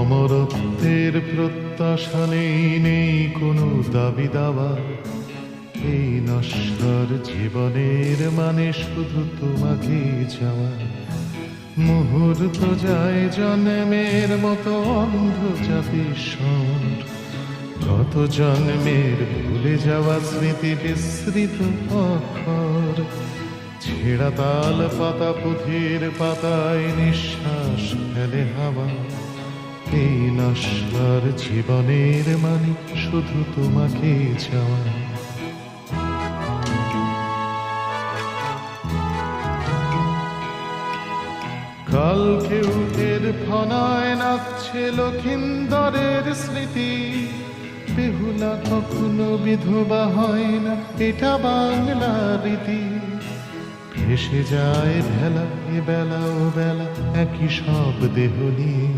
অমরত্বের প্রত্যাশা নেই, নেই কোনো দাবি দাওয়া। এই নশ্বর জীবনের মানে শুধু তোমাকে চাওয়া। মুহূর্ত যায় জন্মের মতো অন্ধ জাতির স্বর, কত জন্মের ভুলে যাওয়া স্মৃতি বিস্মৃত অক্ষর। ছেঁড়া তাল পাতা পুঁথির পাতায় নিঃশ্বাস ফেলে হাওয়া। এই নশ্বর জীবনের মানে শুধু তোমাকে চাওয়া। কালকে উঠের ফনায় নাচছে লক্ষিন্দরের স্মৃতি। বেহুলা কখনো বিধবা হয় না, এটা বাংলা রীতি। ভেসে যায় ভেলা এ বেলা ও বেলা একই সব দেহ নিয়ে।